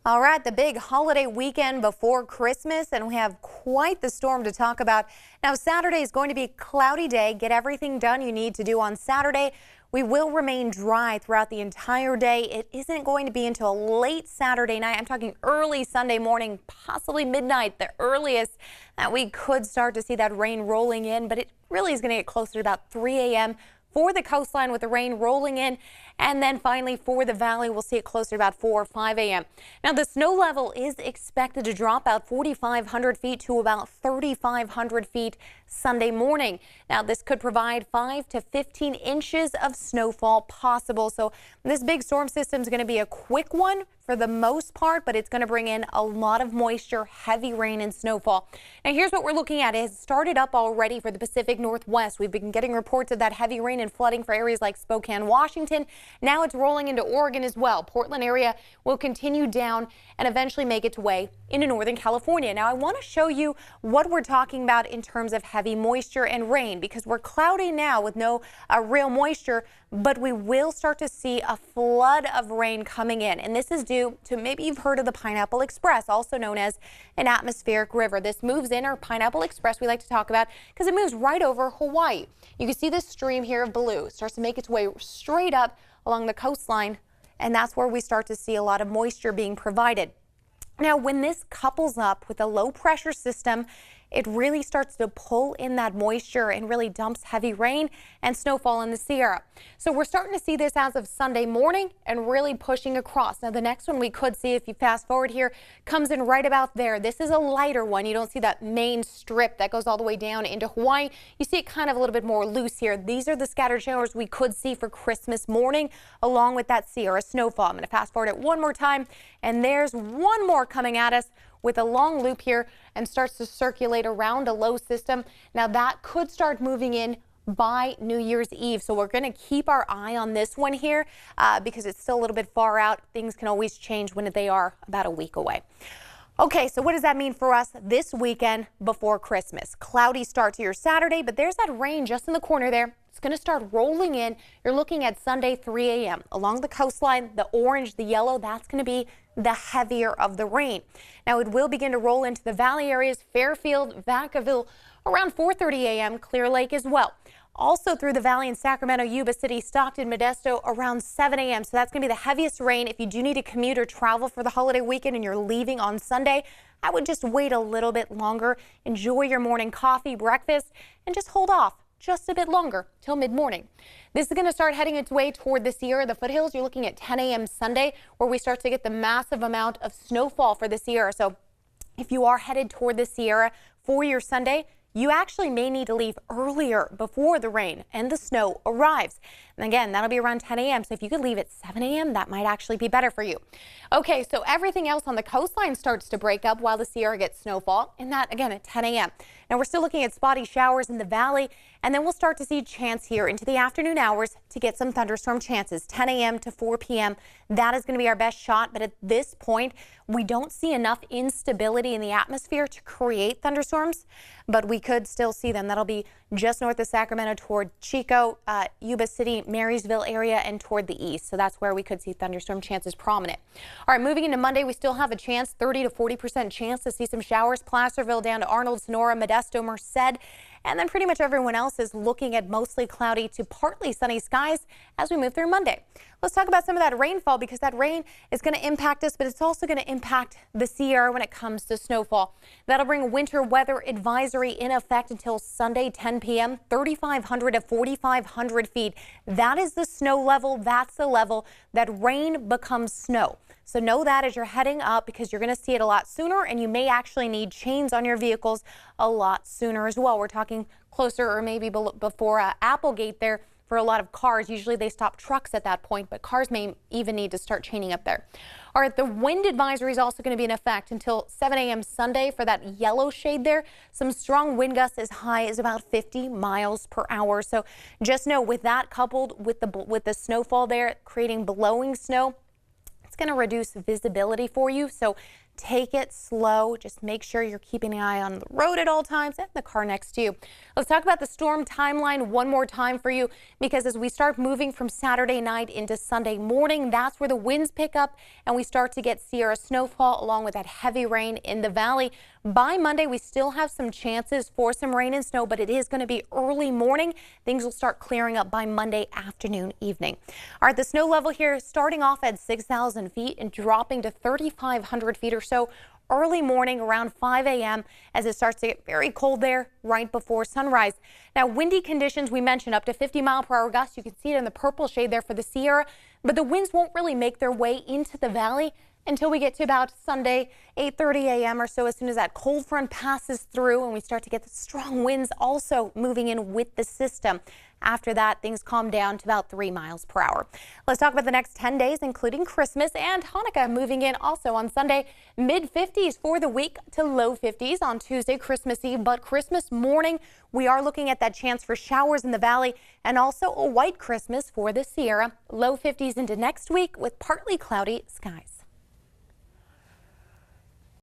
All right, the big holiday weekend before Christmas, and we have quite the storm to talk about. Now, Saturday is going to be a cloudy day. Get everything done you need to do on Saturday. We will remain dry throughout the entire day. It isn't going to be until late Saturday night. I'm talking early Sunday morning, possibly midnight, the earliest that we could start to see that rain rolling in, but it really is going to get closer to about 3 a.m. for the coastline with the rain rolling in. And then finally for the valley, we'll see it closer to about 4 or 5 a.m. Now, the snow level is expected to drop about 4,500 feet to about 3,500 feet Sunday morning. Now, this could provide 5 to 15 inches of snowfall possible. So this big storm system is going to be a quick one for the most part, but it's going to bring in a lot of moisture, heavy rain and snowfall. Now, here's what we're looking at. It has started up already for the Pacific Northwest. We've been getting reports of that heavy rain and flooding for areas like Spokane, Washington. Now it's rolling into Oregon as well. Portland area will continue down and eventually make its way into Northern California. Now, I want to show you what we're talking about in terms of heavy moisture and rain, because we're cloudy now with no real moisture, but we will start to see a flood of rain coming in. And this is due to, maybe you've heard of the Pineapple Express, also known as an atmospheric river. This moves in, or Pineapple Express we like to talk about, because it moves right over Hawaii. You can see this stream here of blue starts to make its way straight up along the coastline, and that's where we start to see a lot of moisture being provided. Now, when this couples up with a low pressure system, it really starts to pull in that moisture and really dumps heavy rain and snowfall in the Sierra. So we're starting to see this as of Sunday morning and really pushing across. Now, the next one we could see, if you fast forward here, comes in right about there. This is a lighter one. You don't see that main strip that goes all the way down into Hawaii. You see it kind of a little bit more loose here. These are the scattered showers we could see for Christmas morning, along with that Sierra snowfall. I'm going to fast forward it one more time, and there's one more coming at us with a long loop here and starts to circulate around a low system. Now, that could start moving in by New Year's Eve. So we're going to keep our eye on this one here because it's still a little bit far out. Things can always change when they are about a week away. Okay, so what does that mean for us this weekend before Christmas? Cloudy start to your Saturday, but there's that rain just in the corner there. It's going to start rolling in. You're looking at Sunday 3 a.m. along the coastline. The orange, the yellow, that's going to be the heavier of the rain. Now, it will begin to roll into the valley areas, Fairfield, Vacaville, around 4:30 a.m., Clear Lake as well. Also through the valley in Sacramento, Yuba City, Stockton, Modesto around 7 a.m. So that's going to be the heaviest rain. If you do need to commute or travel for the holiday weekend and you're leaving on Sunday, I would just wait a little bit longer. Enjoy your morning coffee, breakfast, and just hold off just a bit longer till mid-morning. This is going to start heading its way toward the Sierra, the foothills. You're looking at 10 a.m. Sunday, where we start to get the massive amount of snowfall for the Sierra. So if you are headed toward the Sierra for your Sunday, you actually may need to leave earlier before the rain and the snow arrives. And again, that'll be around 10 a.m. So if you could leave at 7 a.m., that might actually be better for you. Okay, so everything else on the coastline starts to break up while the Sierra gets snowfall, and that again at 10 a.m. Now, we're still looking at spotty showers in the valley, and then we'll start to see chance here into the afternoon hours to get some thunderstorm chances, 10 a.m. to 4 p.m. That is going to be our best shot, but at this point, we don't see enough instability in the atmosphere to create thunderstorms, but we could still see them. That'll be just north of Sacramento toward Chico, Yuba City, Marysville area, and toward the east. So that's where we could see thunderstorm chances prominent. All right, moving into Monday, we still have a chance, 30 to 40% chance to see some showers. Placerville down to Arnold, Sonora, Modesto, Merced. And then pretty much everyone else is looking at mostly cloudy to partly sunny skies as we move through Monday. Let's talk about some of that rainfall, because that rain is going to impact us, but it's also going to impact the Sierra when it comes to snowfall. That'll bring a winter weather advisory in effect until Sunday 10 p.m., 3,500 to 4,500 feet. That is the snow level. That's the level that rain becomes snow. So know that as you're heading up, because you're going to see it a lot sooner, and you may actually need chains on your vehicles a lot sooner as well. We're talking closer, or maybe before Applegate there for a lot of cars. Usually they stop trucks at that point, but cars may even need to start chaining up there. All right, the wind advisory is also going to be in effect until 7 a.m. Sunday for that yellow shade there. Some strong wind gusts as high as about 50 miles per hour. So just know, with that coupled with the snowfall there creating blowing snow, that's going to reduce visibility for you. So take it slow. Just make sure you're keeping an eye on the road at all times and the car next to you. Let's talk about the storm timeline one more time for you, because as we start moving from Saturday night into Sunday morning, that's where the winds pick up and we start to get Sierra snowfall along with that heavy rain in the valley. By Monday, we still have some chances for some rain and snow, but it is going to be early morning. Things will start clearing up by Monday afternoon, evening. All right, the snow level here starting off at 6,000 feet and dropping to 3,500 feet or so early morning around 5 a.m. as it starts to get very cold there right before sunrise. Now, windy conditions we mentioned up to 50-mile-per-hour gusts. You can see it in the purple shade there for the Sierra, but the winds won't really make their way into the valley until we get to about Sunday, 8:30 a.m. or so, as soon as that cold front passes through and we start to get the strong winds also moving in with the system. After that, things calm down to about 3 miles per hour. Let's talk about the next 10 days, including Christmas and Hanukkah moving in also on Sunday. Mid-50s for the week to low 50s on Tuesday, Christmas Eve. But Christmas morning, we are looking at that chance for showers in the valley and also a white Christmas for the Sierra. Low 50s into next week with partly cloudy skies.